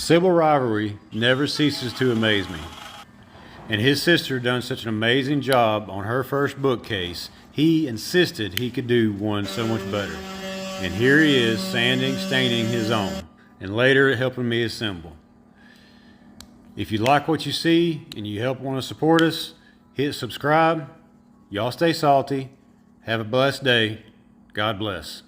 Civil rivalry never ceases to amaze me. And his sister done such an amazing job on her first bookcase, he insisted he could do one so much better. And here he is sanding, staining his own, and later helping me assemble. If you like what you see and you want to support us, hit subscribe. Y'all stay salty. Have a blessed day. God bless.